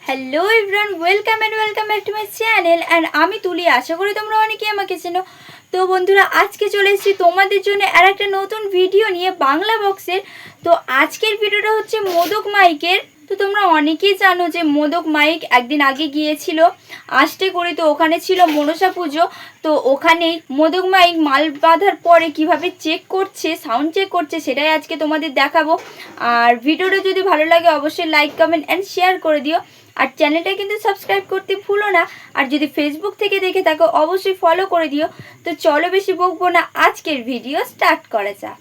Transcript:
Hello everyone, welcome back to my channel and আমি তুলি। আশা করি তোমরা অনেকেই আমাকে চেনো। তো বন্ধুরা, আজকে চলে এসেছি তোমাদের জন্য আর একটা নতুন ভিডিও নিয়ে বাংলা বক্সের। তো আজকের ভিডিওটা হচ্ছে মোদক মাইকের। তো তোমরা অনেকেই জানো যে মোদক মাইক একদিন আগে গিয়েছিল আষ্টে করে, তো ওখানে ছিল মনসা পুজো। তো ওখানেই মোদক মাইক মাল বাঁধার পরে কিভাবে চেক করছে, সাউন্ড চেক করছে, সেটাই আজকে তোমাদের দেখাবো। আর ভিডিওটা যদি ভালো লাগে অবশ্যই লাইক, কমেন্ট অ্যান্ড শেয়ার করে দিও। আর চ্যানেলটা কিন্তু সাবস্ক্রাইব করতে ভুলো না। আর যদি ফেসবুক থেকে দেখে থাকো অবশ্যই ফলো করে দিও। তো চলো বেশি বকবো না, আজকের ভিডিও স্টার্ট করা যাক।